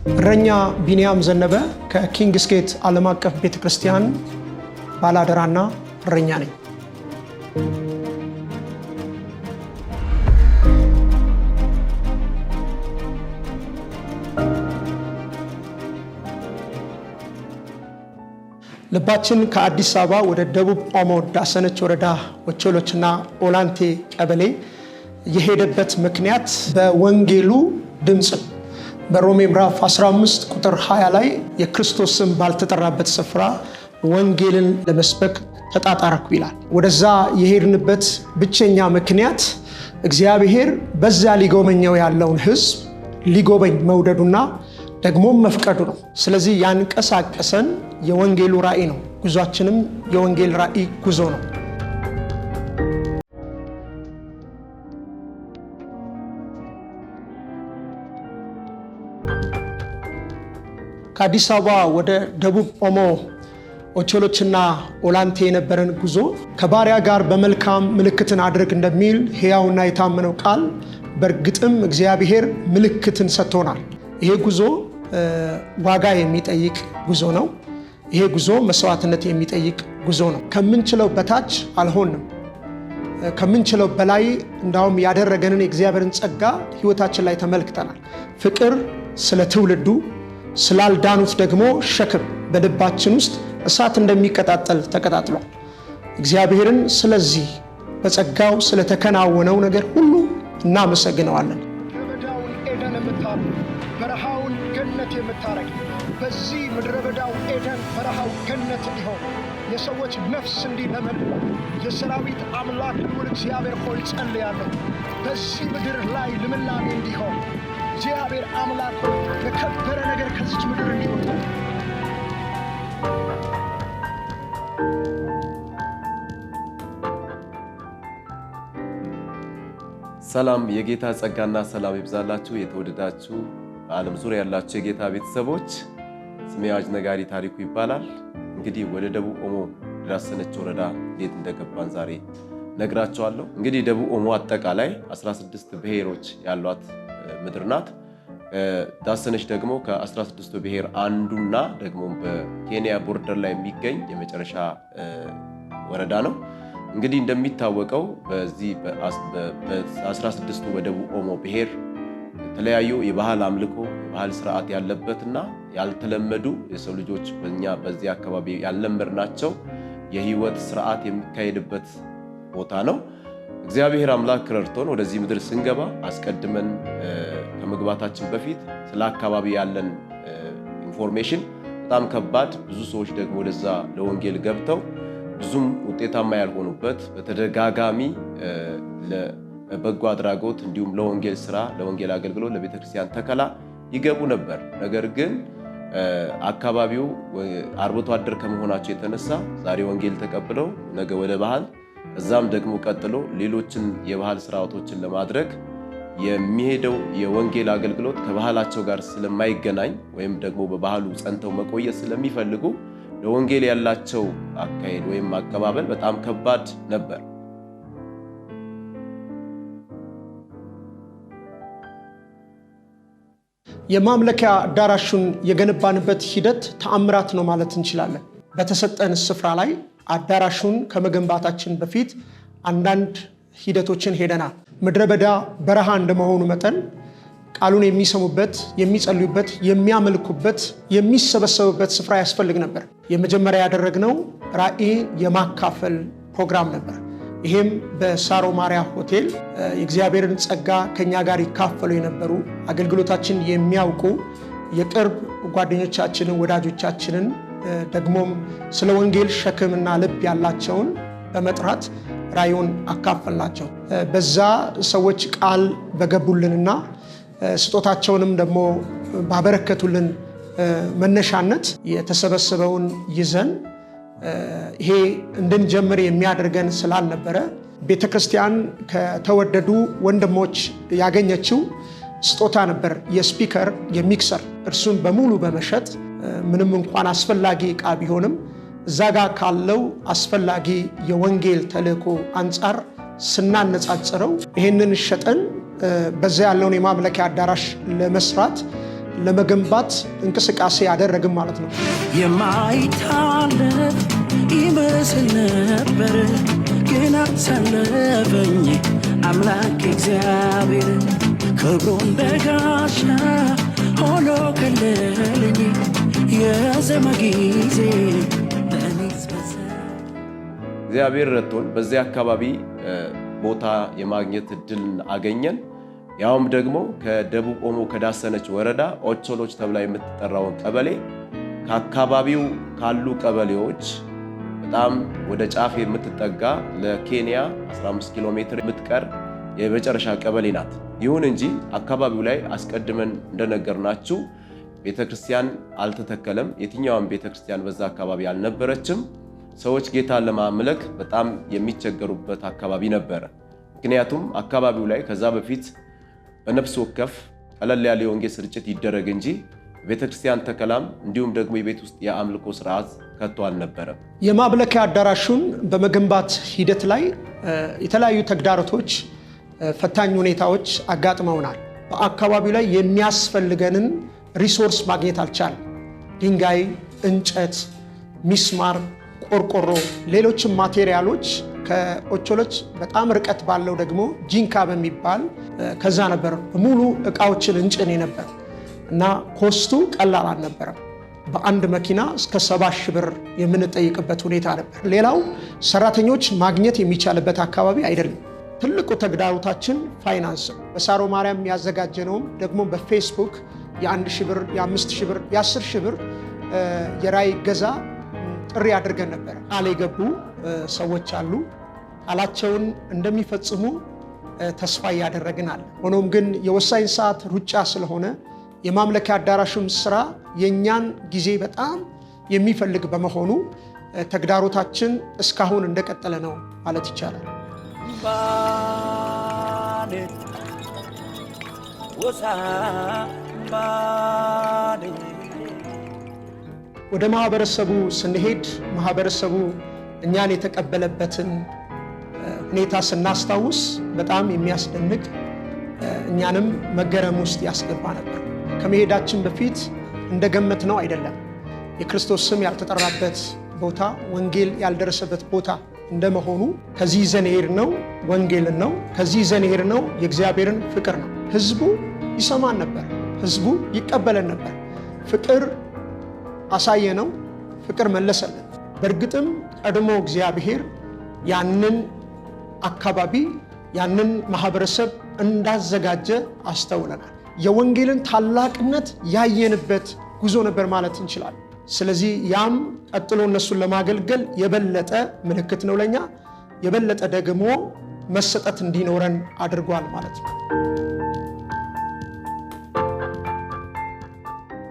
እረኛ ቢኒያም ዘነበ ከኪንግስ ጌት ዓለም አቀፍ ቤተክርስቲያን ባላደራና እረኛ ነኝ። ልባችን ከአዲስ አበባ ወደ ደቡብ ኦሞ ዳሰነች ወረዳ ወቸሎችና ኦላንቴ ቀበሌ የሄደበት ምክንያት በወንጌሉ ድምጽ በሮሜ ምዕራፍ 15 ቁጥር 20 ላይ የክርስቶስ ስም ባልተጠራበት ስፍራ ወንጌልን ለመስበክ ተጣጣርኩ ይላል። ወደዛ የሄድንበት ብቸኛ ምክንያት እግዚአብሔር በዛ ሊጎበኘው ያለውን ሕዝብ ሊጎበኝ መውደዱና ደግሞ መፍቀዱ ነው። ስለዚህ ያንቀሳቀሰን የወንጌሉ ራእይ ነው። ጉዟችንም የወንጌል ራእይ ጉዞ ነው። ከአዲስ አበባ ወደ ደቡብ ኦሞ ኦቾሎችና ኦላንቴ የነበረን ጉዞ ከባሪያ ጋር በመልካም ምልክትን አድርግ እንደሚል ሕያውና የታመነው ቃል በእርግጥም እግዚአብሔር ምልክትን ሰጥቶናል። ይሄ ጉዞ ዋጋ የሚጠይቅ ጉዞ ነው። ይሄ ጉዞ መስዋዕትነት የሚጠይቅ ጉዞ ነው። ከምንችለው በታች አልሆንም። ከምንችለው በላይ እንዳውም ያደረገንን የእግዚአብሔርን ጸጋ ሕይወታችን ላይ ተመልክተናል። ፍቅር ስለ ትውልዱ ስላልዳኑት ደግሞ ሸክም በልባችን ውስጥ እሳት እንደሚቀጣጠል ተቀጣጥሏል። እግዚአብሔርን ስለዚህ በጸጋው ስለተከናወነው ነገር ሁሉ እናመሰግነዋለን። ምድረበዳውን ኤደን የምታሩ በረሃውን ገነት የምታረግ በዚህ ምድረበዳው ኤደን በረሃው ገነት እንዲሆን የሰዎች ነፍስ እንዲለመድ የሰራዊት አምላክ ልዑል እግዚአብሔር ሆይ ጸልያለሁ። በዚህ ምድር ላይ ልምላሜ እንዲሆን እግዚአብሔር አምላክ የከበረ ነገር ከዚች ምድር እንዲወጣ ሰላም የጌታ ጸጋና ሰላም ይብዛላችሁ። የተወደዳችሁ በዓለም ዙሪያ ያላችሁ የጌታ ቤተሰቦች፣ ስሜ አዋጅ ነጋሪ ታሪኩ ይባላል። እንግዲህ ወደ ደቡብ ኦሞ ዳሰነች ወረዳ እንዴት እንደገባን ዛሬ ነግራችኋለሁ። እንግዲህ ደቡብ ኦሞ አጠቃላይ 16 ብሔሮች ያሏት ምድር ናት። ዳሰነች ደግሞ ከ16ቱ ብሔር አንዱና ደግሞ በኬንያ ቦርደር ላይ የሚገኝ የመጨረሻ ወረዳ ነው። እንግዲህ እንደሚታወቀው በዚህ በ16ቱ በደቡብ ኦሞ ብሔር የተለያዩ የባህል አምልኮ የባህል ስርዓት ያለበትና ያልተለመዱ የሰው ልጆች በዚህ አካባቢ ያልለመድናቸው የህይወት ስርዓት የሚካሄድበት ቦታ ነው። እግዚአብሔር አምላክ ረድቶን ወደዚህ ምድር ስንገባ አስቀድመን ከመግባታችን በፊት ስለ አካባቢ ያለን ኢንፎርሜሽን በጣም ከባድ፣ ብዙ ሰዎች ደግሞ ወደዛ ለወንጌል ገብተው ብዙም ውጤታማ ያልሆኑበት በተደጋጋሚ ለበጎ አድራጎት እንዲሁም ለወንጌል ስራ፣ ለወንጌል አገልግሎት፣ ለቤተክርስቲያን ተከላ ይገቡ ነበር። ነገር ግን አካባቢው አርብቶ አደር ከመሆናቸው የተነሳ ዛሬ ወንጌል ተቀብለው ነገ ወደ ባህል እዛም ደግሞ ቀጥሎ ሌሎችን የባህል ስርዓቶችን ለማድረግ የሚሄደው የወንጌል አገልግሎት ከባህላቸው ጋር ስለማይገናኝ ወይም ደግሞ በባህሉ ጸንተው መቆየት ስለሚፈልጉ ለወንጌል ያላቸው አካሄድ ወይም አቀባበል በጣም ከባድ ነበር። የማምለኪያ አዳራሹን የገነባንበት ሂደት ተአምራት ነው ማለት እንችላለን። በተሰጠን ስፍራ ላይ አዳራሹን ከመገንባታችን በፊት አንዳንድ ሂደቶችን ሄደናል። ምድረ በዳ በረሃ እንደመሆኑ መጠን ቃሉን የሚሰሙበት፣ የሚጸልዩበት፣ የሚያመልኩበት፣ የሚሰበሰቡበት ስፍራ ያስፈልግ ነበር። የመጀመሪያ ያደረግነው ራእይ የማካፈል ፕሮግራም ነበር። ይሄም በሳሮ ማሪያ ሆቴል የእግዚአብሔርን ጸጋ ከኛ ጋር ይካፈሉ የነበሩ አገልግሎታችን የሚያውቁ የቅርብ ጓደኞቻችንን፣ ወዳጆቻችንን ደግሞም ስለ ወንጌል ሸክምና ልብ ያላቸውን በመጥራት ራእዩን አካፈልናቸው። በዛ ሰዎች ቃል በገቡልንና ስጦታቸውንም ደግሞ ባበረከቱልን መነሻነት የተሰበሰበውን ይዘን ይሄ እንድንጀምር የሚያደርገን ስላልነበረ ቤተክርስቲያን ከተወደዱ ወንድሞች ያገኘችው ስጦታ ነበር። የስፒከር የሚክሰር እርሱን በሙሉ በመሸጥ ምንም እንኳን አስፈላጊ ዕቃ ቢሆንም እዛ ጋር ካለው አስፈላጊ የወንጌል ተልእኮ አንጻር ስናነጻጽረው ይህንን ሸጠን በዛ ያለውን የማምለኪያ አዳራሽ ለመስራት ለመገንባት እንቅስቃሴ ያደረግን ማለት ነው። የማይታለፍ ይመስል ነበር ግን አሳለፈኝ አምላክ እግዚአብሔር ክብሩ እንደ ጋሻ ሆኖ ከለለኝ የዘመ ጊዜ እግዚአብሔር ረድቶን በዚህ አካባቢ ቦታ የማግኘት እድል አገኘን። ያውም ደግሞ ከደቡብ ኦሞ ከዳሰነች ወረዳ ኦቾሎች ተብላ የምትጠራውን ቀበሌ ከአካባቢው ካሉ ቀበሌዎች በጣም ወደ ጫፍ የምትጠጋ ለኬንያ 15 ኪሎ ሜትር የምትቀር የመጨረሻ ቀበሌ ናት። ይሁን እንጂ አካባቢው ላይ አስቀድመን እንደነገርናችሁ ቤተክርስቲያን አልተተከለም። የትኛውም ቤተክርስቲያን በዛ አካባቢ አልነበረችም። ሰዎች ጌታን ለማምለክ በጣም የሚቸገሩበት አካባቢ ነበረ። ምክንያቱም አካባቢው ላይ ከዛ በፊት በነፍስ ወከፍ ቀለል ያለ የወንጌል ስርጭት ይደረግ እንጂ ቤተክርስቲያን ተከላም እንዲሁም ደግሞ የቤት ውስጥ የአምልኮ ስርዓት ከቶ አልነበረም። የማምለኪያ አዳራሹን በመገንባት ሂደት ላይ የተለያዩ ተግዳሮቶች፣ ፈታኝ ሁኔታዎች አጋጥመውናል። በአካባቢው ላይ የሚያስፈልገንን ሪሶርስ ማግኘት አልቻልም። ድንጋይ፣ እንጨት፣ ሚስማር፣ ቆርቆሮ፣ ሌሎችም ማቴሪያሎች ከኦቾሎች በጣም ርቀት ባለው ደግሞ ጂንካ በሚባል ከዛ ነበር ሙሉ እቃዎችን እንጭን ነበር እና ኮስቱ ቀላል አልነበረም። በአንድ መኪና እስከ 70 ሺህ ብር የምንጠይቅበት ሁኔታ ነበር። ሌላው ሰራተኞች ማግኘት የሚቻልበት አካባቢ አይደለም። ትልቁ ተግዳሮታችን ፋይናንስ ነው። በሳሮ ማርያም ያዘጋጀነውም ደግሞ በፌስቡክ የ1 ሺህ ብር፣ የ5 ሺህ ብር፣ የ10 ሺህ ብር የራይ ገዛ ጥሪ አድርገን ነበር። ቃል የገቡ ሰዎች አሉ። ቃላቸውን እንደሚፈጽሙ ተስፋ እያደረግን አለ። ሆኖም ግን የወሳኝ ሰዓት ሩጫ ስለሆነ የማምለኪያ አዳራሹም ስራ የኛን ጊዜ በጣም የሚፈልግ በመሆኑ ተግዳሮታችን እስካሁን እንደቀጠለ ነው ማለት ይቻላል። ወደ ማህበረሰቡ ስንሄድ ማህበረሰቡ እኛን የተቀበለበትን ሁኔታ ስናስታውስ በጣም የሚያስደንቅ እኛንም መገረም ውስጥ ያስገባ ነበር። ከመሄዳችን በፊት እንደገመትነው አይደለም። የክርስቶስ ስም ያልተጠራበት ቦታ፣ ወንጌል ያልደረሰበት ቦታ እንደመሆኑ ከዚህ ይዘን የሄድነው ወንጌልን ነው። ከዚህ ይዘን የሄድነው የእግዚአብሔርን ፍቅር ነው። ህዝቡ ይሰማን ነበር። ህዝቡ ይቀበለን ነበር። ፍቅር አሳየነው፣ ፍቅር መለሰልን። በእርግጥም ቀድሞ እግዚአብሔር ያንን አካባቢ ያንን ማህበረሰብ እንዳዘጋጀ አስተውለናል። የወንጌልን ታላቅነት ያየንበት ጉዞ ነበር ማለት እንችላለን። ስለዚህ ያም ቀጥሎ እነሱን ለማገልገል የበለጠ ምልክት ነው ለኛ፣ የበለጠ ደግሞ መሰጠት እንዲኖረን አድርጓል ማለት ነው።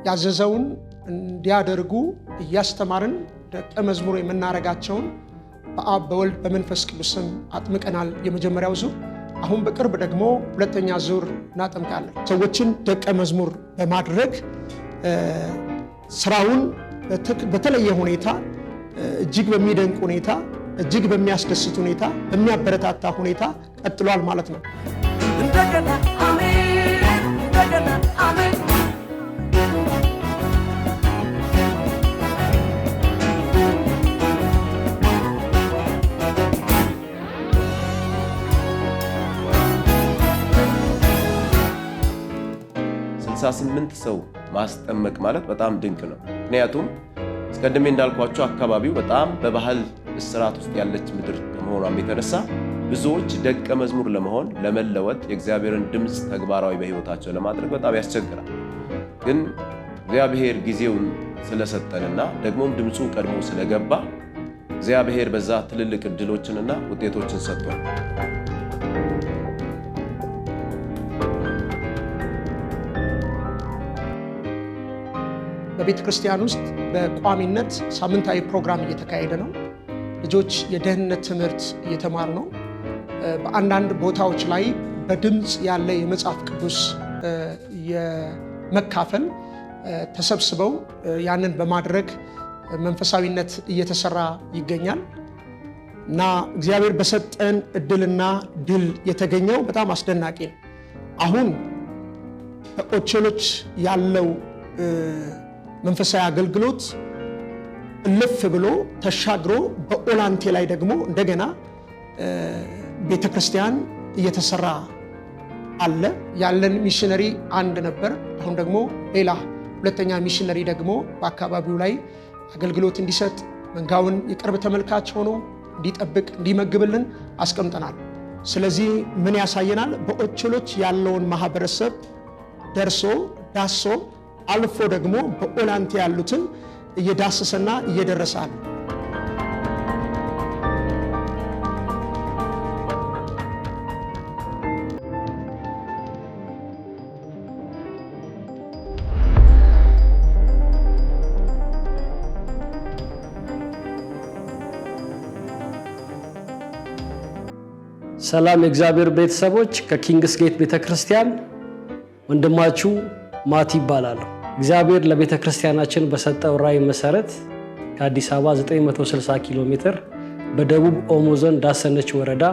ያዘዘውን እንዲያደርጉ እያስተማርን ደቀ መዝሙር የምናረጋቸውን በአብ በወልድ በመንፈስ ቅዱስ ስም አጥምቀናል። የመጀመሪያው ዙር። አሁን በቅርብ ደግሞ ሁለተኛ ዙር እናጠምቃለን። ሰዎችን ደቀ መዝሙር በማድረግ ስራውን በተለየ ሁኔታ እጅግ በሚደንቅ ሁኔታ እጅግ በሚያስደስት ሁኔታ በሚያበረታታ ሁኔታ ቀጥሏል ማለት ነው። እንደገና አሜን፣ እንደገና አሜን። ስምንት ሰው ማስጠመቅ ማለት በጣም ድንቅ ነው። ምክንያቱም አስቀድሜ እንዳልኳቸው አካባቢው በጣም በባህል እስራት ውስጥ ያለች ምድር ከመሆኗም የተነሳ ብዙዎች ደቀ መዝሙር ለመሆን ለመለወጥ የእግዚአብሔርን ድምፅ ተግባራዊ በሕይወታቸው ለማድረግ በጣም ያስቸግራል። ግን እግዚአብሔር ጊዜውን ስለሰጠንና ደግሞም ድምፁ ቀድሞ ስለገባ እግዚአብሔር በዛ ትልልቅ ዕድሎችንና ውጤቶችን ሰጥቷል። በቤተ ክርስቲያን ውስጥ በቋሚነት ሳምንታዊ ፕሮግራም እየተካሄደ ነው። ልጆች የደህንነት ትምህርት እየተማሩ ነው። በአንዳንድ ቦታዎች ላይ በድምፅ ያለ የመጽሐፍ ቅዱስ የመካፈል ተሰብስበው ያንን በማድረግ መንፈሳዊነት እየተሰራ ይገኛል እና እግዚአብሔር በሰጠን እድልና ድል የተገኘው በጣም አስደናቂ ነው። አሁን በኦቾሎች ያለው መንፈሳዊ አገልግሎት ልፍ ብሎ ተሻግሮ በኦላንቴ ላይ ደግሞ እንደገና ቤተክርስቲያን እየተሰራ አለ። ያለን ሚሽነሪ አንድ ነበር። አሁን ደግሞ ሌላ ሁለተኛ ሚሽነሪ ደግሞ በአካባቢው ላይ አገልግሎት እንዲሰጥ መንጋውን የቅርብ ተመልካች ሆኖ እንዲጠብቅ እንዲመግብልን አስቀምጠናል። ስለዚህ ምን ያሳየናል? በኦቾሎች ያለውን ማህበረሰብ ደርሶ ዳሶ አልፎ ደግሞ በኦላንቴ ያሉትን እየዳሰሰና እየደረሳል። ሰላም የእግዚአብሔር ቤተሰቦች፣ ከኪንግስ ጌት ቤተክርስቲያን ወንድማችሁ ማቲ ይባላል። እግዚአብሔር ለቤተክርስቲያናችን በሰጠው ራዕይ መሰረት ከአዲስ አበባ 960 ኪሎ ሜትር በደቡብ ኦሞ ዞን ዳሰነች ወረዳ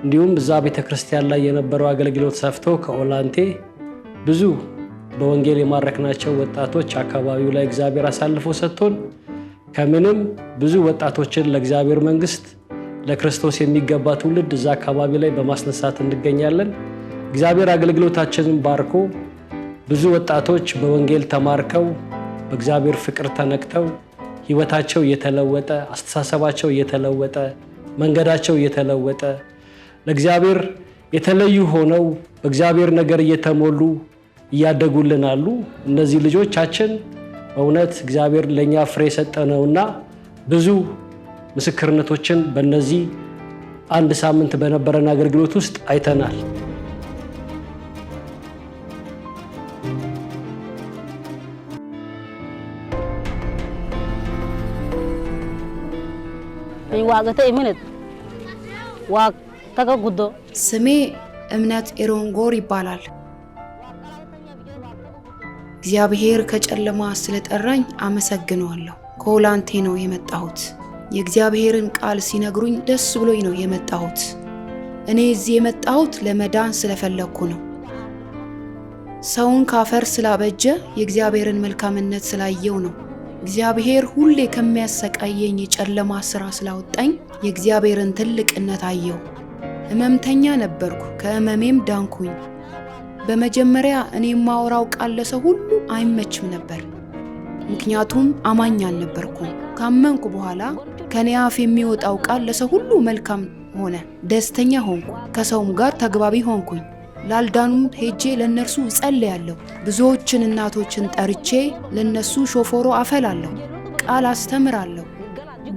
እንዲሁም እዛ ቤተክርስቲያን ላይ የነበረው አገልግሎት ሰፍቶ ከኦላንቴ ብዙ በወንጌል የማረክናቸው ወጣቶች አካባቢው ላይ እግዚአብሔር አሳልፎ ሰጥቶን ከምንም ብዙ ወጣቶችን ለእግዚአብሔር መንግስት ለክርስቶስ የሚገባ ትውልድ እዛ አካባቢ ላይ በማስነሳት እንገኛለን። እግዚአብሔር አገልግሎታችንን ባርኮ ብዙ ወጣቶች በወንጌል ተማርከው በእግዚአብሔር ፍቅር ተነክተው ህይወታቸው እየተለወጠ አስተሳሰባቸው እየተለወጠ መንገዳቸው እየተለወጠ ለእግዚአብሔር የተለዩ ሆነው በእግዚአብሔር ነገር እየተሞሉ እያደጉልን አሉ። እነዚህ ልጆቻችን በእውነት እግዚአብሔር ለኛ ፍሬ ሰጠነውና ብዙ ምስክርነቶችን በእነዚህ አንድ ሳምንት በነበረን አገልግሎት ውስጥ አይተናል። ስሜ እምነት ኤሮንጎር ይባላል። እግዚአብሔር ከጨለማ ስለጠራኝ አመሰግነዋለሁ። ከኦላንቴ ነው የመጣሁት። የእግዚአብሔርን ቃል ሲነግሩኝ ደስ ብሎኝ ነው የመጣሁት። እኔ እዚህ የመጣሁት ለመዳን ስለፈለኩ ነው። ሰውን ካፈር ስላበጀ የእግዚአብሔርን መልካምነት ስላየው ነው። እግዚአብሔር ሁሌ ከሚያሰቃየኝ የጨለማ ስራ ስላወጣኝ የእግዚአብሔርን ትልቅነት አየው። ሕመምተኛ ነበርኩ፣ ከሕመሜም ዳንኩኝ። በመጀመሪያ እኔ ማወራው ቃል ለሰው ሁሉ አይመችም ነበር፣ ምክንያቱም አማኝ አልነበርኩም። ካመንኩ በኋላ ከኔ አፍ የሚወጣው ቃል ለሰው ሁሉ መልካም ሆነ። ደስተኛ ሆንኩ፣ ከሰውም ጋር ተግባቢ ሆንኩኝ። ላልዳኑም ሄጄ ለነርሱ እጸልያለሁ። ብዙዎችን እናቶችን ጠርቼ ለነሱ ሾፎሮ አፈላለሁ፣ ቃል አስተምራለሁ።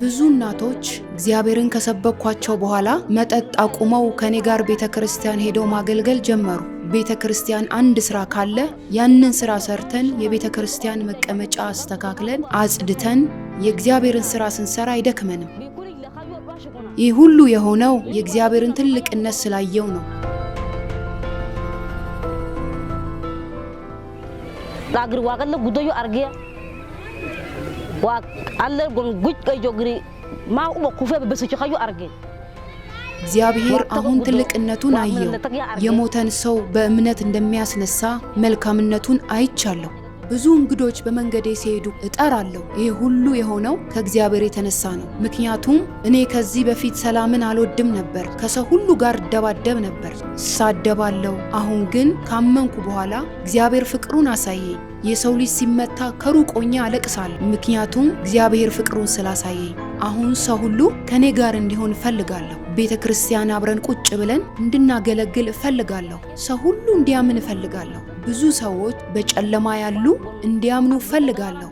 ብዙ እናቶች እግዚአብሔርን ከሰበኳቸው በኋላ መጠጥ አቁመው ከኔ ጋር ቤተክርስቲያን ሄደው ማገልገል ጀመሩ። ቤተክርስቲያን አንድ ስራ ካለ ያንን ስራ ሰርተን የቤተክርስቲያን መቀመጫ አስተካክለን አጽድተን የእግዚአብሔርን ስራ ስንሰራ አይደክመንም። ይህ ሁሉ የሆነው የእግዚአብሔርን ትልቅነት ስላየው ነው። ላግር ዋቀለ ጉዶዩ አርጊያ አለ ጎን ጉጭ ቀጆግሪ ማቁ ኩፈ በበሰች ካዩ አርጌ እግዚአብሔር አሁን ትልቅነቱን አየው። የሞተን ሰው በእምነት እንደሚያስነሳ መልካምነቱን አይቻለሁ። ብዙ እንግዶች በመንገዴ ሲሄዱ እጠራለሁ። ይህ ሁሉ የሆነው ከእግዚአብሔር የተነሳ ነው። ምክንያቱም እኔ ከዚህ በፊት ሰላምን አልወድም ነበር። ከሰው ሁሉ ጋር ደባደብ ነበር፣ ሳደባለሁ። አሁን ግን ካመንኩ በኋላ እግዚአብሔር ፍቅሩን አሳየኝ። የሰው ልጅ ሲመታ ከሩቅ ሆኜ አለቅሳለሁ፣ ምክንያቱም እግዚአብሔር ፍቅሩን ስላሳየኝ። አሁን ሰው ሁሉ ከኔ ጋር እንዲሆን እፈልጋለሁ። ቤተክርስቲያን አብረን ቁጭ ብለን እንድናገለግል እፈልጋለሁ። ሰው ሁሉ እንዲያምን እፈልጋለሁ። ብዙ ሰዎች በጨለማ ያሉ እንዲያምኑ እፈልጋለሁ።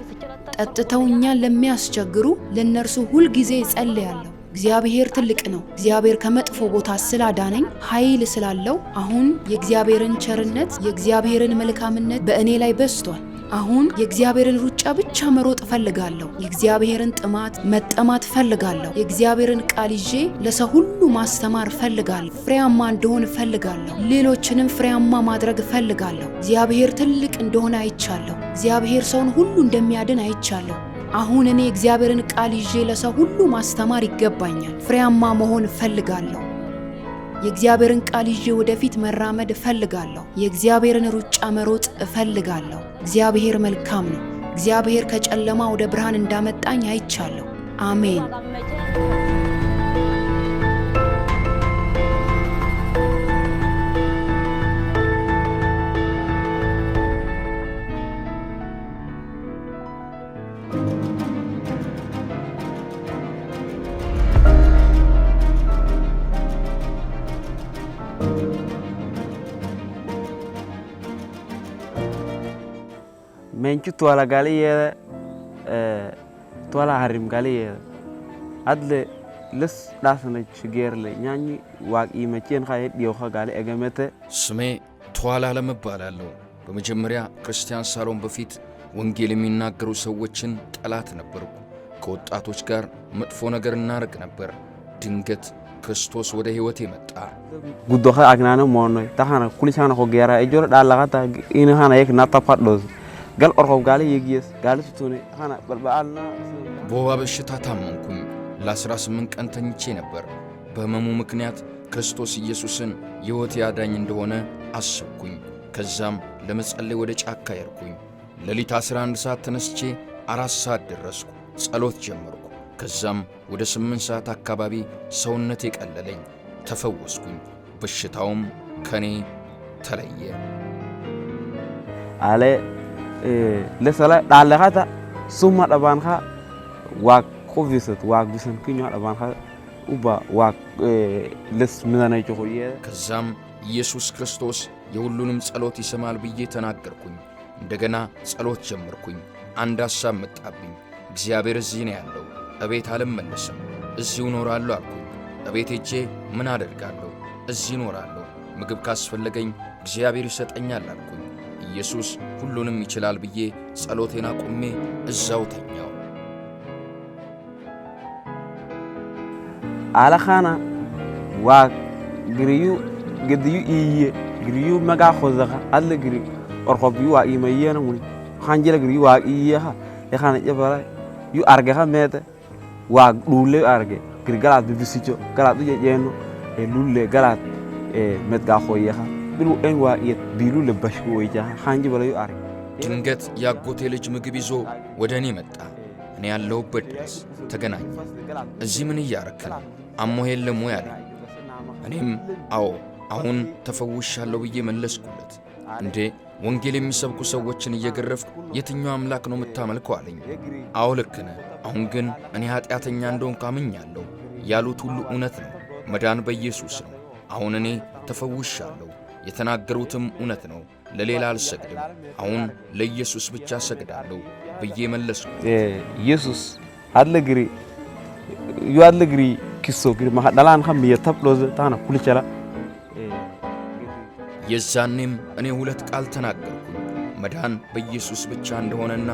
ጠጥተው እኛን ለሚያስቸግሩ ለነርሱ ሁል ጊዜ እጸልያለሁ። እግዚአብሔር ትልቅ ነው። እግዚአብሔር ከመጥፎ ቦታ ስላዳነኝ ኃይል ስላለው አሁን የእግዚአብሔርን ቸርነት የእግዚአብሔርን መልካምነት በእኔ ላይ በስቷል። አሁን የእግዚአብሔርን ሩጫ ብቻ መሮጥ ፈልጋለሁ። የእግዚአብሔርን ጥማት መጠማት ፈልጋለሁ። የእግዚአብሔርን ቃል ይዤ ለሰው ሁሉ ማስተማር ፈልጋለሁ። ፍሬያማ እንደሆን ፈልጋለሁ። ሌሎችንም ፍሬያማ ማድረግ ፈልጋለሁ። እግዚአብሔር ትልቅ እንደሆነ አይቻለሁ። እግዚአብሔር ሰውን ሁሉ እንደሚያድን አይቻለሁ። አሁን እኔ እግዚአብሔርን ቃል ይዤ ለሰው ሁሉ ማስተማር ይገባኛል። ፍሬያማ መሆን ፈልጋለሁ። የእግዚአብሔርን ቃል ይዤ ወደፊት መራመድ እፈልጋለሁ። የእግዚአብሔርን ሩጫ መሮጥ እፈልጋለሁ። እግዚአብሔር መልካም ነው። እግዚአብሔር ከጨለማ ወደ ብርሃን እንዳመጣኝ አይቻለሁ። አሜን። mencu tuala gali ya tuala harim gali ya adle les dasna chigerle nyani waqi መቼን ኻይድ የውኻ gali እገመተ ስሜ ቱዋላ ለመባላለሁ። በመጀመሪያ ክርስቲያን ሳሎን በፊት ወንጌል የሚናገሩ ሰዎችን ጠላት ነበርኩ። ከወጣቶች ጋር መጥፎ ነገር እናርግ ነበር። ድንገት ክርስቶስ ወደ ህይወቴ መጣ። ጉዶኻ አግናነ ሞኖይ ታሃና ኩሊሳና ሆገራ እጆር ዳላጋታ ኢንሃና የክ ናታፋዶዝ gal orqof gali yegiyes gali tutune hana balbalna በወባ በሽታ ታመምኩኝ። ለ18 ቀን ተኝቼ ነበር። በህመሙ ምክንያት ክርስቶስ ኢየሱስን የህይወቴ አዳኝ እንደሆነ አሰብኩኝ። ከዛም ለመጸለይ ወደ ጫካ ሄድኩኝ። ሌሊት 11 ሰዓት ተነስቼ 4 ሰዓት ደረስኩ። ጸሎት ጀመርኩ። ከዛም ወደ 8 ሰዓት አካባቢ ሰውነቴ ቀለለኝ፣ ተፈወስኩኝ። በሽታውም ከኔ ተለየ። አለ ለሰላ ዳለኻታ ሱማ ዳባንኻ ዋቅ ኮቪስት ዋቅ ቢሰን ኩኛ ዳባንኻ ኡባ ዋቅ ለስ ምናናይ ጆሆየ ከዛም ኢየሱስ ክርስቶስ የሁሉንም ጸሎት ይሰማል ብዬ ተናገርኩኝ። እንደገና ጸሎት ጀመርኩኝ። አንድ ሐሳብ መጣብኝ። እግዚአብሔር እዚህ ነው ያለው፣ እቤት አልመለስም፣ እዚሁ እኖራለሁ አልኩኝ። እቤት ሄጄ ምን አደርጋለሁ? እዚህ እኖራለሁ። ምግብ ካስፈለገኝ እግዚአብሔር ይሰጠኛል አልኩኝ። ኢየሱስ ሁሉንም ይችላል ብዬ ጸሎቴን አቁሜ እዛው ተኛው። አለኻና ዋቅ ግሪዩ ግድዩ ኢየ ግሪዩ መጋ ኾዘኻ አለ ግሪ ኦርኾብዩ ዋቅ ይመየነ ሙኒ ኻንጀለ ግሪዩ ዋቅ ኢየኻ የኻነ ጨበራ ዩ አርገኻ ሜተ ዋቅ ዱሌ አርጌ ግሪ ገላት ቢብስቾ ገላት ጀጀኖ ሉሌ ገላት መትጋ ኾየኻ ብሉ ኤን ዋቅየት ቢሉ ለበሽኩ ወይጃ ኻንጂ በለዩ አርጌ ድንገት ያጎቴ ልጅ ምግብ ይዞ ወደ እኔ መጣ። እኔ ያለሁበት ድረስ ተገናኘ። እዚህ ምን እያረክ ነው? አሞህ የለም ወይ አለኝ። እኔም አዎ አሁን ተፈውሻለሁ ብዬ መለስኩለት። እንዴ ወንጌል የሚሰብኩ ሰዎችን እየገረፍኩ የትኛው አምላክ ነው የምታመልከው አለኝ። አዎ ልክ ነህ፣ አሁን ግን እኔ ኃጢአተኛ እንደሆንኩ አምኛለሁ። ያሉት ሁሉ እውነት ነው። መዳን በኢየሱስ ነው። አሁን እኔ ተፈውሻለሁ። የተናገሩትም እውነት ነው። ለሌላ አልሰግድም፣ አሁን ለኢየሱስ ብቻ ሰግዳለሁ ብዬ መለስኩ። ኢየሱስ አለግሪ ዩ አለግሪ ኪሶ ግሪ ማዳላን ኸም የተብሎዘ ታና ኩልቸላ የዛኔም እኔ ሁለት ቃል ተናገርኩኝ። መዳን በኢየሱስ ብቻ እንደሆነና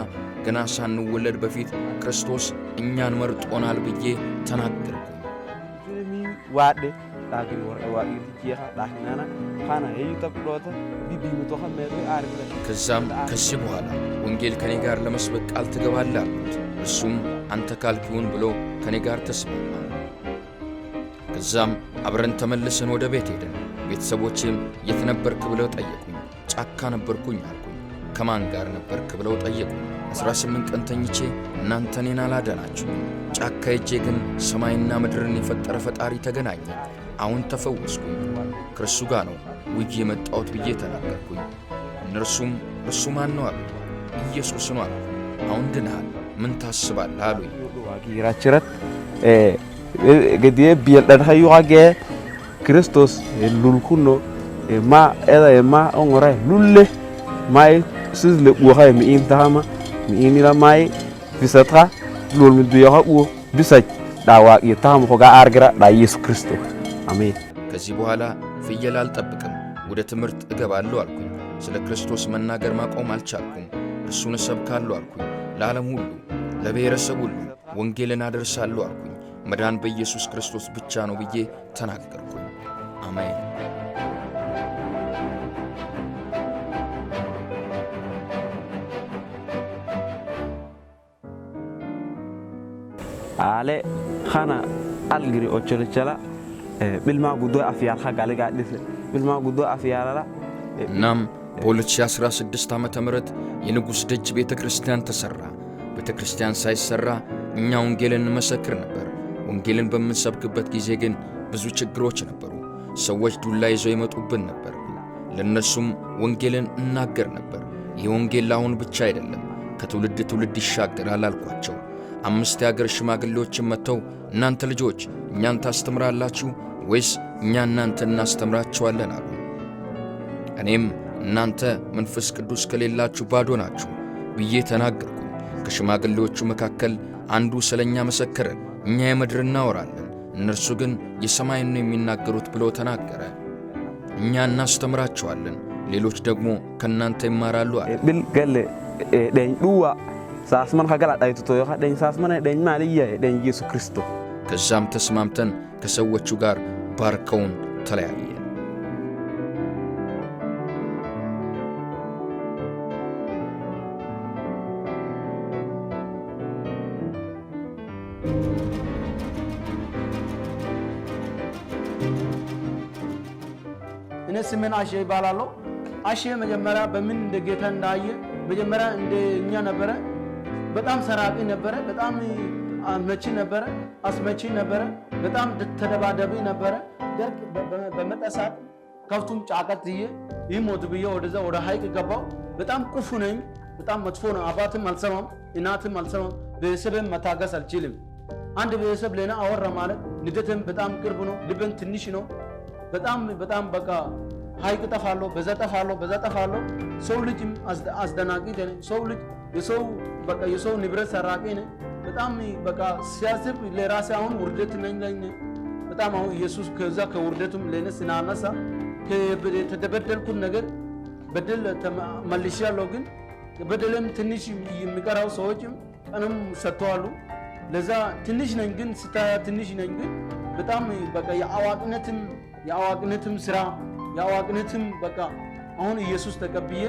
ገና ሳንወለድ በፊት ክርስቶስ እኛን መርጦናል ብዬ ተናገርኩኝ። ዋዴ ታግሪ ወርቀ ዋዲ ጂኻ ዳህናና ካና የይተብሎተ ቢቢሙቶ ኸመሪ አርግለ ከዛም ከዚህ በኋላ ወንጌል ከኔ ጋር ለመስበክ ቃል ትገባለህ አልኩት። እሱም አንተ ካልኪውን ብሎ ከኔ ጋር ተስማማ። ከዛም አብረን ተመልሰን ወደ ቤት ሄደን ቤተሰቦቼም የት ነበርክ ብለው ጠየቁኝ። ጫካ ነበርኩኝ አልኩኝ። ከማን ጋር ነበርክ ብለው ጠየቁኝ። 18 ቀን ተኝቼ እናንተ እኔን አላዳናችሁ። ጫካ ሄጄ ግን ሰማይና ምድርን የፈጠረ ፈጣሪ ተገናኘ። አሁን ተፈወስኩኝ። ከእርሱ ጋር ነው ውዬ የመጣሁት ብዬ ተናገርኩኝ። እነርሱም እርሱ ማን ነው አሉ። ኢየሱስ ነው አሉ። አሁን ድነሃል፣ ምን ታስባለህ አሉኝ። ዋጊራችረት ገዲየ ቢልደርኸዩ ዋጌ ክርስቶስ ሉልኩኖ ማ ኤላ ማ ኦንራ ሉሌ ማይ ስዝ ለኡኻ ሚኢን ታማ ሚኢን ላ ማይ ቢሰታ ሉል ምዱ ያው ቢሰጭ ዳዋቂ ታም ሆጋ አርግራ ዳ ኢየሱስ ክርስቶስ አሜን። ከዚህ በኋላ ፍየል አልጠብቅም፣ ወደ ትምህርት እገባለሁ አልኩኝ። ስለ ክርስቶስ መናገር ማቆም አልቻልኩም። እሱን እሰብካለሁ አልኩኝ። ለዓለም ሁሉ ለብሔረሰብ ሁሉ ወንጌልን አደርሳለሁ አልኩኝ። መዳን በኢየሱስ ክርስቶስ ብቻ ነው ብዬ ተናገርኩኝ። አሜን። አለ ኻና አልግሪ ኦቸለቸላ بالما قدو أفيال خاقا لقا دفل بالما قدو أفيال لا እናም በ2016 ዓመተ ምህረት የንጉሥ ደጅ ቤተ ክርስቲያን ተሰራ። ቤተ ክርስቲያን ሳይሰራ እኛ ወንጌልን እንመሰክር ነበር። ወንጌልን በምንሰብክበት ጊዜ ግን ብዙ ችግሮች ነበሩ። ሰዎች ዱላ ይዘው ይመጡብን ነበር። ለነሱም ወንጌልን እናገር ነበር። ይህ ወንጌል አሁን ብቻ አይደለም፣ ከትውልድ ትውልድ ይሻገራል አልኳቸው። 5 የአገር ሽማግሌዎችን መጥተው እናንተ ልጆች እኛን ታስተምራላችሁ ወይስ እኛ እናንተን እናስተምራችኋለን አሉ። እኔም እናንተ መንፈስ ቅዱስ ከሌላችሁ ባዶ ናችሁ ብዬ ተናገርኩ። ከሽማግሌዎቹ መካከል አንዱ ስለኛ መሰከረ። እኛ የምድር እናወራለን፣ እነርሱ ግን የሰማይን ነው የሚናገሩት ብሎ ተናገረ። እኛ እናስተምራችኋለን፣ ሌሎች ደግሞ ከናንተ ይማራሉ አለ። بالقل دين دوا ساسمن خغلا دايتو تو دين ساسمن دين ماليه دين ኢየሱስ ክርስቶስ ከዛም ተስማምተን ከሰዎቹ ጋር ባርከውን ተለያየ። እኔ ስሜን አሼ ይባላለሁ። አሼ መጀመሪያ በምን እንደ ጌታ እንዳየ መጀመሪያ እንደኛ ነበረ። በጣም ሰራቂ ነበረ። በጣም አመቺ ነበረ፣ አስመቺ ነበረ። በጣም ተደባደቢ ነበረ። ደርቅ በመጠሳት ከፍቱም ጫቀት ይሞት ብዬ ወደዛ ወደ ሐይቅ ገባው። በጣም ቁፉ ነኝ። በጣም መጥፎ ነው። አባትም አልሰማም፣ እናትም አልሰማም። ቤተሰብም መታገስ አልችልም። አንድ ቤተሰብ ለና አወራ ማለት ንደትም በጣም ቅርብ ነው፣ ልብን ትንሽ ነው። በጣም በቃ ሐይቅ ጠፋለሁ፣ በዛ ጠፋለሁ። ሰው ልጅም አስደናቂ ነኝ። ሰው ልጅ የሰው ንብረት ሰራቂ ነኝ። በጣም በቃ ሲያስብ ለራሴ አሁን ውርደት ነኝ። በጣም አሁን ኢየሱስ ከዛ ከውርደቱም ለኔ ስናነሳ ከተበደልኩት ነገር በደል መልሻለሁ። ግን በደልም ትንሽ የሚቀራው ሰዎችም ቀንም ሰጥተዋሉ። ለዛ ትንሽ ነኝ፣ ግን ስታያ ትንሽ ነኝ። ግን በጣም በቃ የአዋቂነትም ስራ የአዋቂነትም በቃ አሁን ኢየሱስ ተቀብዬ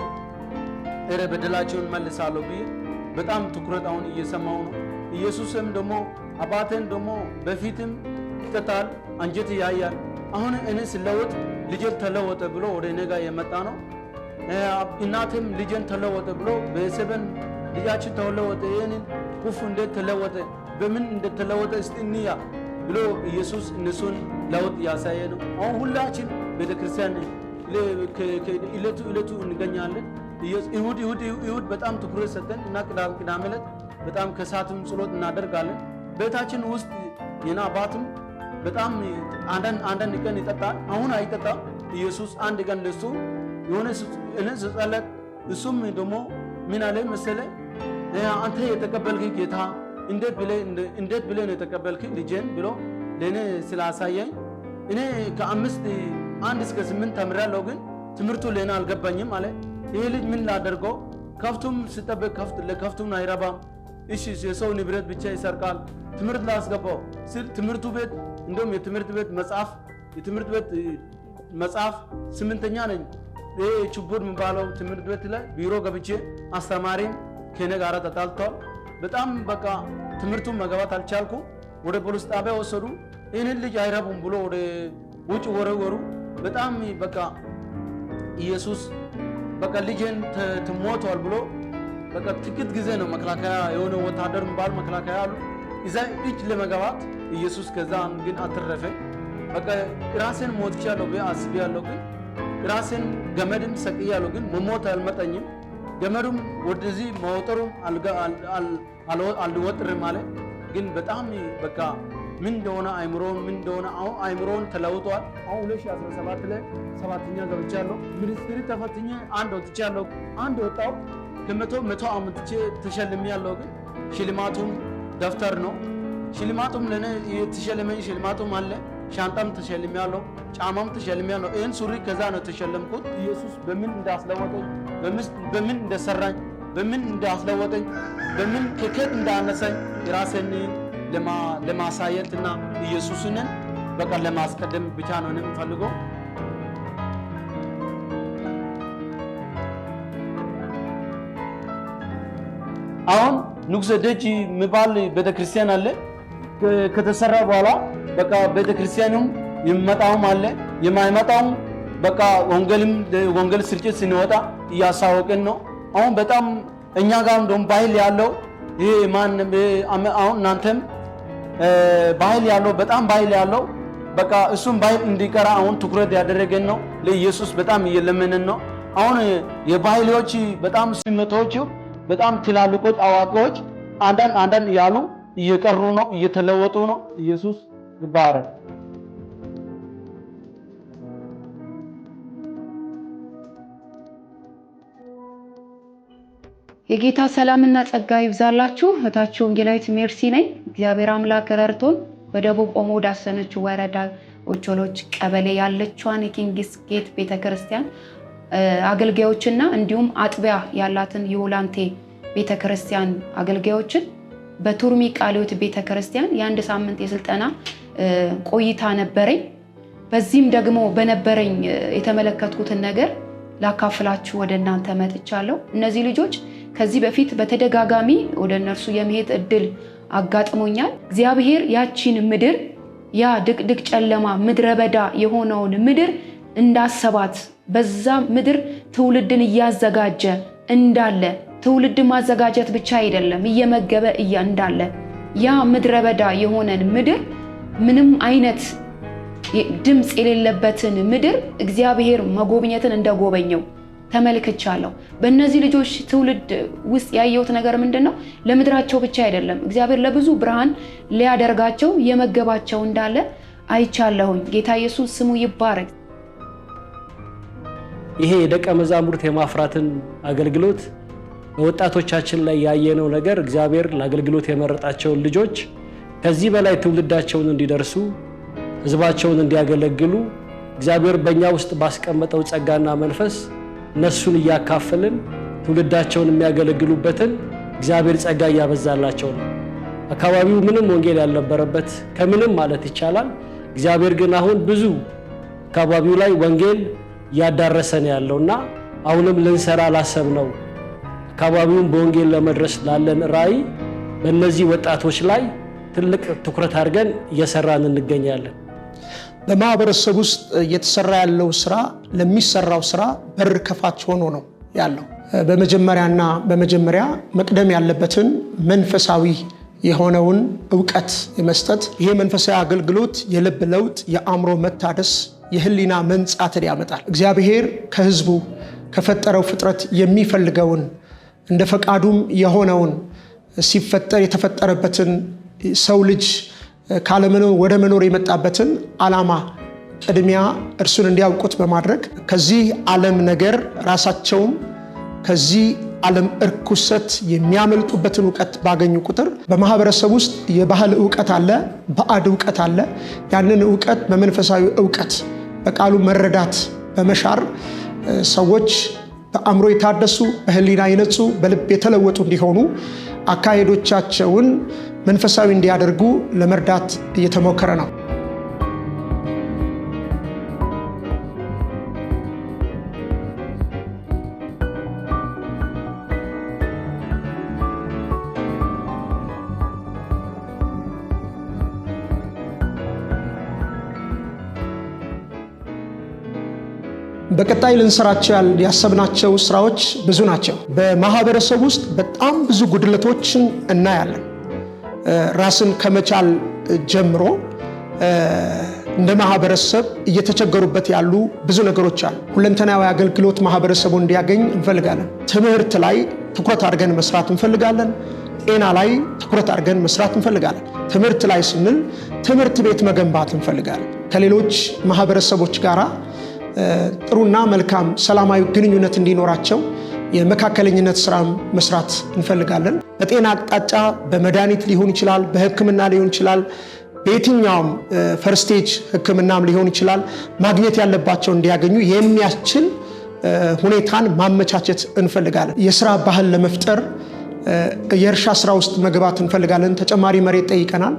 በደላቸውን መልሳለሁ ብዬ በጣም ትኩረት አሁን እየሰማው ነው። ኢየሱስም ደግሞ አባቴን ደግሞ በፊትም ይቀጣል፣ አንጀት ያያል። አሁን እኔ ስለወጥ ልጄን ተለወጠ ብሎ ወደ እኔ ጋር የመጣ ነው። እናቴም ልጄን ተለወጠ ብሎ ቤተሰብን ልጃችን ተለወጠ፣ ይህንን ኩፍ እንዴት ተለወጠ፣ በምን እንደተለወጠ እስቲ እንያ ብሎ ኢየሱስ እነሱን ለውጥ ያሳየ ነው። አሁን ሁላችን ቤተክርስቲያን ዕለቱ እንገኛለን። ይሁድ በጣም ትኩረት ሰጠን እና ቅዳሜ ዕለት በጣም ከሰዓትም ጸሎት እናደርጋለን። ቤታችን ውስጥ የና አባትም በጣም አንዳንድ ቀን ይጠጣል፣ አሁን አይጠጣም። ኢየሱስ አንድ ቀን ለሱ የሆነ እኔ ስጸለቅ እሱም ደግሞ ምን አለ መሰለ፣ አንተ የተቀበልክ ጌታ እንዴት ብለህ ነው የተቀበልክ ልጄን ብሎ ለእኔ ስላሳየኝ እኔ ከ1 እስከ 8 ተምሬያለሁ፣ ግን ትምህርቱ ለእኔ አልገባኝም አለ። ይሄ ልጅ ምን ላደርገው? ከፍቱም ስጠብቅ ለከፍቱም አይረባም። እሺ የሰው ንብረት ብቻ ይሰርቃል። ትምህርት ላስገባው ስል ትምህርቱ ቤት እንደውም የትምህርት ቤት መጽሐፍ 8ኛ ነኝ። ይሄ ችቦድ የሚባለው ትምህርት ቤት ላይ ቢሮ ገብቼ አስተማሪም ከኔ ጋር ተጣልቷል። በጣም በቃ ትምህርቱን መግባት አልቻልኩ። ወደ ፖሊስ ጣቢያ ወሰዱ። ይህንን ልጅ አይረቡም ብሎ ወደ ውጭ ወረወሩ። በጣም በቃ ኢየሱስ በቃ ልጄን ተሞቷል ብሎ በቃ ጥቂት ጊዜ ነው መከላከያ የሆነ ወታደር ባል መከላከያ አሉ እዛ እጅ ለመግባት ኢየሱስ ከዛ ግን አትረፈ። በቃ ራሴን ሞትቻለሁ አስቤያለሁ፣ ግን ራሴን ገመድም ሰቅያለሁ፣ ግን መሞት አልመጣኝም። ገመዱም ወደዚህ መወጠሩም አልወጥርም ማለት ግን በጣም በቃ ምን እንደሆነ አይምሮን ተለውጧል። አሁን 2017 ላይ 7ኛ ገብቻለሁ። ሚኒስትሪ ተፈትኜ አንድ ወጥቻለሁ። አንድ ወጣው ከ100 አመጥቼ ተሸልሜያለሁ። ግን ሽልማቱም ደፍተር ነው። ሽልማቱም ለኔ የተሸለመኝ ሽልማቱም አለ። ሻንጣም ተሸልሜያለሁ፣ ጫማም ተሸልሜያለሁ። ይህን ሱሪ ከዛ ነው ተሸለምኩት። ኢየሱስ በምን እንዳስለወጠኝ፣ በምን እንደሰራኝ፣ በምን እንዳስለወጠኝ፣ በምን ከከት እንዳነሳኝ ራሴን ለማሳየትና ኢየሱስን በቃ ለማስቀደም ብቻ ነው የምፈልገው። አሁን ንጉሠ ደጅ የሚባል ቤተክርስቲያን አለ። ከተሰራ በኋላ በቃ ቤተክርስቲያኑም የሚመጣውም አለ የማይመጣውም በቃ ወንጌል ስርጭት ስንወጣ እያሳወቅን ነው። አሁን በጣም እኛ ጋር እንደውም ባህል ያለው ይሄ አሁን እናንተም ባህል ያለው በጣም ባህል ያለው በቃ እሱም ባህል እንዲቀራ አሁን ትኩረት ያደረገን ነው። ለኢየሱስ በጣም እየለመንን ነው። አሁን የባህሎች በጣም ስሜቶች በጣም ትላልቆች አዋቂዎች አንዳንድ ያሉ እየቀሩ ነው፣ እየተለወጡ ነው። ኢየሱስ ይባረክ። የጌታ ሰላምና ጸጋ ይብዛላችሁ። እህታችሁ ወንጌላዊት ሜርሲ ነኝ። እግዚአብሔር አምላክ ረድቶን በደቡብ ኦሞ ዳሰነች ወረዳ ኦቾሎች ቀበሌ ያለችዋን የኪንግስ ጌት ቤተክርስቲያን አገልጋዮችና እንዲሁም አጥቢያ ያላትን የኦላንቴ ቤተክርስቲያን አገልጋዮችን በቱርሚ ቃልዮት ቤተክርስቲያን የአንድ ሳምንት የስልጠና ቆይታ ነበረኝ። በዚህም ደግሞ በነበረኝ የተመለከትኩትን ነገር ላካፍላችሁ ወደ እናንተ መጥቻለሁ። እነዚህ ልጆች ከዚህ በፊት በተደጋጋሚ ወደ እነርሱ የመሄድ እድል አጋጥሞኛል። እግዚአብሔር ያቺን ምድር ያ ድቅድቅ ጨለማ ምድረ በዳ የሆነውን ምድር እንዳሰባት በዛ ምድር ትውልድን እያዘጋጀ እንዳለ ትውልድ ማዘጋጀት ብቻ አይደለም እየመገበ እንዳለ ያ ምድረ በዳ የሆነን ምድር ምንም አይነት ድምጽ የሌለበትን ምድር እግዚአብሔር መጎብኘትን እንደጎበኘው ተመልክቻለሁ። በእነዚህ ልጆች ትውልድ ውስጥ ያየሁት ነገር ምንድነው? ለምድራቸው ብቻ አይደለም እግዚአብሔር ለብዙ ብርሃን ሊያደርጋቸው የመገባቸው እንዳለ አይቻለሁኝ። ጌታ ኢየሱስ ስሙ ይባረክ። ይሄ የደቀ መዛሙርት የማፍራትን አገልግሎት በወጣቶቻችን ላይ ያየነው ነገር እግዚአብሔር ለአገልግሎት የመረጣቸውን ልጆች ከዚህ በላይ ትውልዳቸውን እንዲደርሱ ህዝባቸውን እንዲያገለግሉ እግዚአብሔር በእኛ ውስጥ ባስቀመጠው ጸጋና መንፈስ እነሱን እያካፈልን ትውልዳቸውን የሚያገለግሉበትን እግዚአብሔር ጸጋ እያበዛላቸው ነው። አካባቢው ምንም ወንጌል ያልነበረበት ከምንም ማለት ይቻላል። እግዚአብሔር ግን አሁን ብዙ አካባቢው ላይ ወንጌል እያዳረሰን ያለውና አሁንም ልንሰራ ላሰብነው አካባቢውን በወንጌል ለመድረስ ላለን ራዕይ በእነዚህ ወጣቶች ላይ ትልቅ ትኩረት አድርገን እየሰራን እንገኛለን። በማህበረሰብ ውስጥ እየተሰራ ያለው ስራ ለሚሰራው ስራ በር ከፋች ሆኖ ነው ያለው። በመጀመሪያ መቅደም ያለበትን መንፈሳዊ የሆነውን ዕውቀት የመስጠት ይሄ መንፈሳዊ አገልግሎት የልብ ለውጥ፣ የአእምሮ መታደስ፣ የህሊና መንጻትን ያመጣል። እግዚአብሔር ከህዝቡ ከፈጠረው ፍጥረት የሚፈልገውን እንደ ፈቃዱም የሆነውን ሲፈጠር የተፈጠረበትን ሰው ልጅ ካለመኖር ወደ መኖር የመጣበትን ዓላማ ቅድሚያ እርሱን እንዲያውቁት በማድረግ ከዚህ ዓለም ነገር ራሳቸውም ከዚህ ዓለም እርኩሰት የሚያመልጡበትን ዕውቀት ባገኙ ቁጥር በማህበረሰብ ውስጥ የባህል ዕውቀት አለ፣ ባዕድ ዕውቀት አለ። ያንን ዕውቀት በመንፈሳዊ ዕውቀት በቃሉ መረዳት በመሻር ሰዎች በአእምሮ የታደሱ፣ በህሊና የነጹ፣ በልብ የተለወጡ እንዲሆኑ አካሄዶቻቸውን መንፈሳዊ እንዲያደርጉ ለመርዳት እየተሞከረ ነው። በቀጣይ ልንሰራቸው ያሰብናቸው ስራዎች ብዙ ናቸው። በማህበረሰብ ውስጥ በጣም ብዙ ጉድለቶችን እናያለን። ራስን ከመቻል ጀምሮ እንደ ማህበረሰብ እየተቸገሩበት ያሉ ብዙ ነገሮች አሉ። ሁለንተናዊ አገልግሎት ማህበረሰቡ እንዲያገኝ እንፈልጋለን። ትምህርት ላይ ትኩረት አድርገን መስራት እንፈልጋለን። ጤና ላይ ትኩረት አድርገን መስራት እንፈልጋለን። ትምህርት ላይ ስንል ትምህርት ቤት መገንባት እንፈልጋለን። ከሌሎች ማህበረሰቦች ጋራ ጥሩና መልካም ሰላማዊ ግንኙነት እንዲኖራቸው የመካከለኝነት ስራ መስራት እንፈልጋለን። በጤና አቅጣጫ በመድኃኒት ሊሆን ይችላል፣ በሕክምና ሊሆን ይችላል፣ በየትኛውም ፈርስቴጅ ሕክምናም ሊሆን ይችላል። ማግኘት ያለባቸው እንዲያገኙ የሚያስችል ሁኔታን ማመቻቸት እንፈልጋለን። የስራ ባህል ለመፍጠር የእርሻ ስራ ውስጥ መግባት እንፈልጋለን። ተጨማሪ መሬት ጠይቀናል።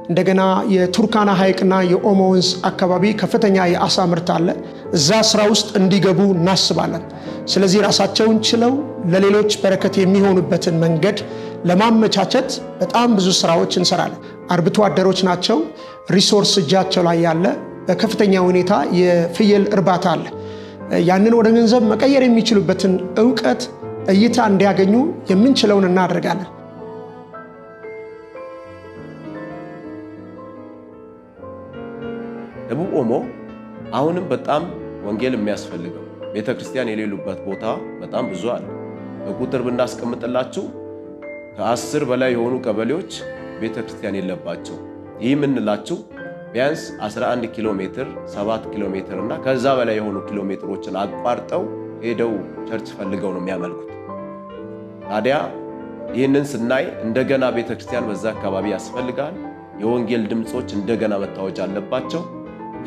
እንደገና የቱርካና ሐይቅና የኦሞ ወንዝ አካባቢ ከፍተኛ የአሳ ምርት አለ። እዛ ስራ ውስጥ እንዲገቡ እናስባለን። ስለዚህ ራሳቸውን ችለው ለሌሎች በረከት የሚሆኑበትን መንገድ ለማመቻቸት በጣም ብዙ ስራዎች እንሰራለን። አርብቶ አደሮች ናቸው። ሪሶርስ እጃቸው ላይ ያለ በከፍተኛ ሁኔታ የፍየል እርባታ አለ። ያንን ወደ ገንዘብ መቀየር የሚችሉበትን ዕውቀት እይታ እንዲያገኙ የምንችለውን እናደርጋለን። ደቡብ ኦሞ አሁንም በጣም ወንጌል የሚያስፈልገው ቤተክርስቲያን የሌሉበት ቦታ በጣም ብዙ አለ። በቁጥር ብናስቀምጥላችሁ ከ10 በላይ የሆኑ ቀበሌዎች ቤተክርስቲያን የለባቸው። ይህ ምንላችሁ ቢያንስ 11 ኪሎ ሜትር 7 ኪሎ ሜትር እና ከዛ በላይ የሆኑ ኪሎ ሜትሮችን አቋርጠው ሄደው ቸርች ፈልገው ነው የሚያመልኩት። ታዲያ ይህንን ስናይ እንደገና ቤተክርስቲያን በዛ አካባቢ ያስፈልጋል። የወንጌል ድምጾች እንደገና መታወጅ አለባቸው።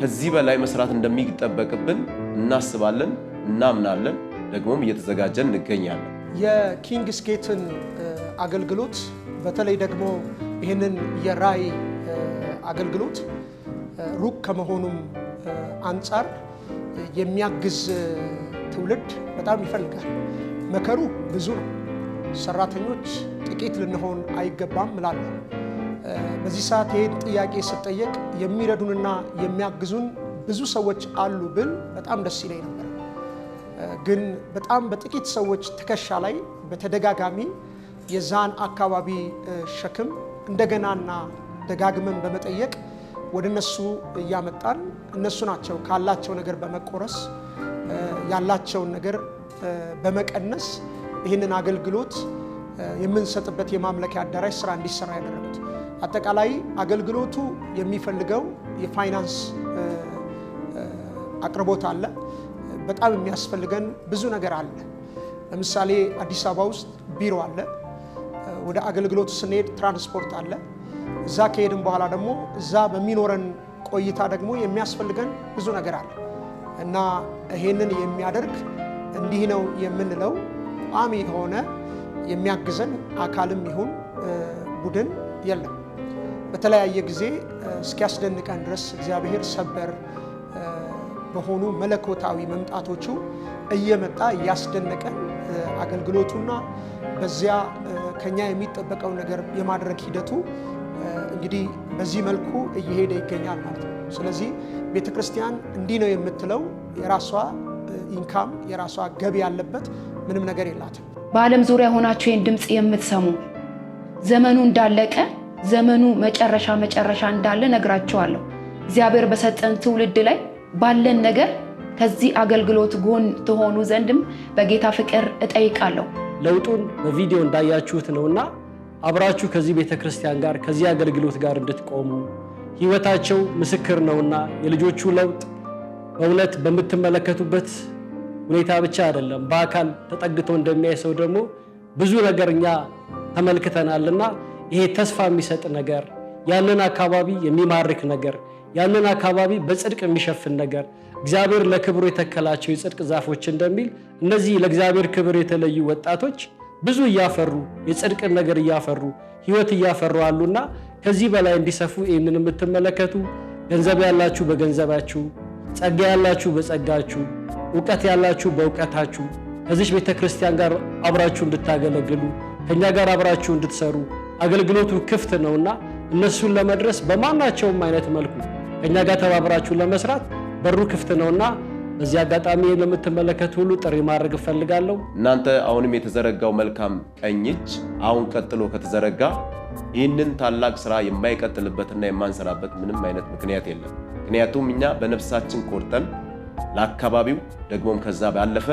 ከዚህ በላይ መስራት እንደሚጠበቅብን እናስባለን፣ እናምናለን፣ ደግሞም እየተዘጋጀን እንገኛለን። የኪንግስ ጌትን አገልግሎት በተለይ ደግሞ ይህንን የራእይ አገልግሎት ሩቅ ከመሆኑም አንጻር የሚያግዝ ትውልድ በጣም ይፈልጋል። መከሩ ብዙ ነው። ሰራተኞች ጥቂት ልንሆን አይገባም እላለሁ። በዚህ ሰዓት ይህን ጥያቄ ስጠየቅ የሚረዱንና የሚያግዙን ብዙ ሰዎች አሉ ብል በጣም ደስ ይለኝ ነበር። ግን በጣም በጥቂት ሰዎች ትከሻ ላይ በተደጋጋሚ የዛን አካባቢ ሸክም እንደገናና ደጋግመን በመጠየቅ ወደ እነሱ እያመጣን እነሱ ናቸው ካላቸው ነገር በመቆረስ ያላቸውን ነገር በመቀነስ ይህንን አገልግሎት የምንሰጥበት የማምለኪያ አዳራሽ ስራ እንዲሰራ ያደረጉት። አጠቃላይ አገልግሎቱ የሚፈልገው የፋይናንስ አቅርቦት አለ። በጣም የሚያስፈልገን ብዙ ነገር አለ። ለምሳሌ አዲስ አበባ ውስጥ ቢሮ አለ። ወደ አገልግሎቱ ስንሄድ ትራንስፖርት አለ። እዛ ከሄድን በኋላ ደግሞ እዛ በሚኖረን ቆይታ ደግሞ የሚያስፈልገን ብዙ ነገር አለ እና ይሄንን የሚያደርግ እንዲህ ነው የምንለው ቋሚ የሆነ የሚያግዘን አካልም ይሁን ቡድን የለም። በተለያየ ጊዜ እስኪያስደንቀን ድረስ እግዚአብሔር ሰበር በሆኑ መለኮታዊ መምጣቶቹ እየመጣ እያስደነቀን አገልግሎቱና በዚያ ከኛ የሚጠበቀው ነገር የማድረግ ሂደቱ እንግዲህ በዚህ መልኩ እየሄደ ይገኛል ማለት ነው። ስለዚህ ቤተክርስቲያን እንዲህ ነው የምትለው የራሷ ኢንካም የራሷ ገቢ ያለበት ምንም ነገር የላትም። በዓለም ዙሪያ ሆናችሁ ይህን ድምፅ የምትሰሙ ዘመኑ እንዳለቀ ዘመኑ መጨረሻ እንዳለ ነግራችኋለሁ። እግዚአብሔር በሰጠን ትውልድ ላይ ባለን ነገር ከዚህ አገልግሎት ጎን ትሆኑ ዘንድም በጌታ ፍቅር እጠይቃለሁ። ለውጡን በቪዲዮ እንዳያችሁት ነውና አብራችሁ ከዚህ ቤተክርስቲያን ጋር ከዚህ አገልግሎት ጋር እንድትቆሙ ህይወታቸው ምስክር ነውና የልጆቹ ለውጥ በእውነት በምትመለከቱበት ሁኔታ ብቻ አይደለም፣ በአካል ተጠግቶ እንደሚያይ ሰው ደግሞ ብዙ ነገር እኛ ተመልክተናልና ይሄ ተስፋ የሚሰጥ ነገር፣ ያንን አካባቢ የሚማርክ ነገር፣ ያንን አካባቢ በጽድቅ የሚሸፍን ነገር እግዚአብሔር ለክብሩ የተከላቸው የጽድቅ ዛፎች እንደሚል እነዚህ ለእግዚአብሔር ክብር የተለዩ ወጣቶች ብዙ እያፈሩ የጽድቅን ነገር እያፈሩ ህይወት እያፈሩ አሉና ከዚህ በላይ እንዲሰፉ ይህንን የምትመለከቱ ገንዘብ ያላችሁ በገንዘባችሁ፣ ጸጋ ያላችሁ በጸጋችሁ፣ ዕውቀት ያላችሁ በዕውቀታችሁ ከዚህ ቤተክርስቲያን ጋር አብራችሁ እንድታገለግሉ ከኛ ጋር አብራችሁ እንድትሰሩ አገልግሎቱ ክፍት ነውና እነሱን ለመድረስ በማናቸውም አይነት መልኩ ከኛ ጋር ተባብራችሁ ለመስራት በሩ ክፍት ነውና በዚህ አጋጣሚ ለምትመለከቱ ሁሉ ጥሪ ማድረግ እፈልጋለሁ። እናንተ አሁንም የተዘረጋው መልካም ቀኝ እጅ አሁን ቀጥሎ ከተዘረጋ ይህንን ታላቅ ስራ የማይቀጥልበትና የማንሰራበት ምንም አይነት ምክንያት የለም። ምክንያቱም እኛ በነፍሳችን ቆርጠን ለአካባቢው ደግሞም ከዛ ባለፈ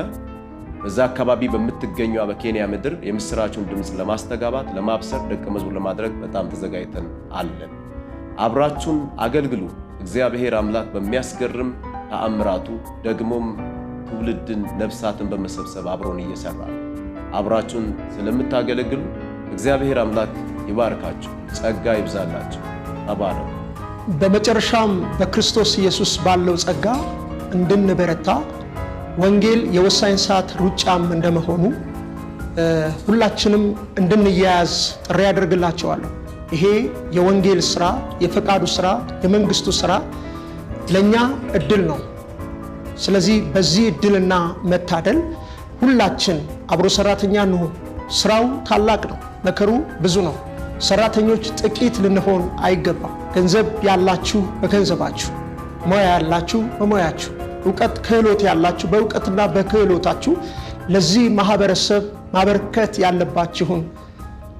በዛ አካባቢ በምትገኘው በኬንያ ምድር የምስራቹን ድምጽ ለማስተጋባት ለማብሰር ደቀ መዝሙር ለማድረግ በጣም ተዘጋጅተን አለን። አብራችሁን አገልግሉ። እግዚአብሔር አምላክ በሚያስገርም ተአምራቱ ደግሞም ትውልድን ነፍሳትን በመሰብሰብ አብሮን እየሰራ አብራችሁን ስለምታገለግሉ እግዚአብሔር አምላክ ይባርካችሁ፣ ጸጋ ይብዛላችሁ። ተባረኩ። በመጨረሻም በክርስቶስ ኢየሱስ ባለው ጸጋ እንድንበረታ ወንጌል የወሳኝ ሰዓት ሩጫም እንደመሆኑ ሁላችንም እንድንያያዝ ጥሪ ያደርግላቸዋለሁ። ይሄ የወንጌል ስራ፣ የፈቃዱ ስራ፣ የመንግስቱ ስራ ለኛ እድል ነው። ስለዚህ በዚህ እድልና መታደል ሁላችን አብሮ ሰራተኛ እንሁን። ስራው ታላቅ ነው፣ መከሩ ብዙ ነው። ሰራተኞች ጥቂት ልንሆን አይገባም። ገንዘብ ያላችሁ በገንዘባችሁ፣ ሙያ ያላችሁ በሙያችሁ፣ ዕውቀት ክህሎት ያላችሁ በዕውቀትና በክህሎታችሁ ለዚህ ማህበረሰብ ማበርከት ያለባችሁን፣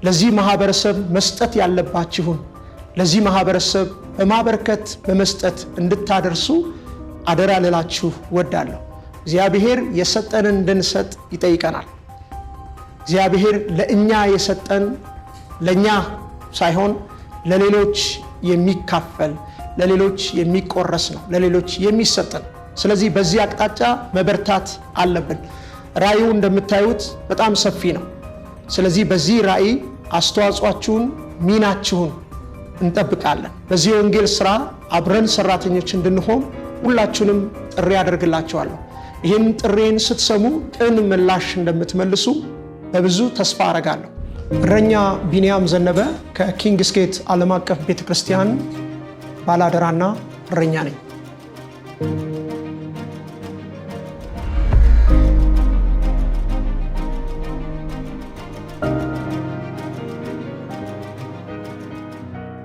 ለዚህ ማህበረሰብ መስጠት ያለባችሁን ለዚህ ማህበረሰብ በማበርከት በመስጠት እንድታደርሱ አደራ ልላችሁ ወዳለሁ። እግዚአብሔር የሰጠንን እንድንሰጥ ይጠይቀናል። እግዚአብሔር ለእኛ የሰጠን ለእኛ ሳይሆን ለሌሎች የሚካፈል ለሌሎች የሚቆረስ ነው፣ ለሌሎች የሚሰጥ ነው። ስለዚህ በዚህ አቅጣጫ መበርታት አለብን። ራእዩ እንደምታዩት በጣም ሰፊ ነው። ስለዚህ በዚህ ራእይ አስተዋጽኦአችሁን ሚናችሁን እንጠብቃለን። በዚህ ወንጌል ስራ አብረን ሰራተኞች እንድንሆን ሁላችሁንም ጥሪ አደርግላችኋለሁ። ይህን ጥሪን ስትሰሙ ቅን ምላሽ እንደምትመልሱ በብዙ ተስፋ አረጋለሁ። እረኛ ቢንያም ዘነበ ከኪንግስ ጌት ዓለም አቀፍ ቤተክርስቲያን ባላደራና እረኛ ነኝ።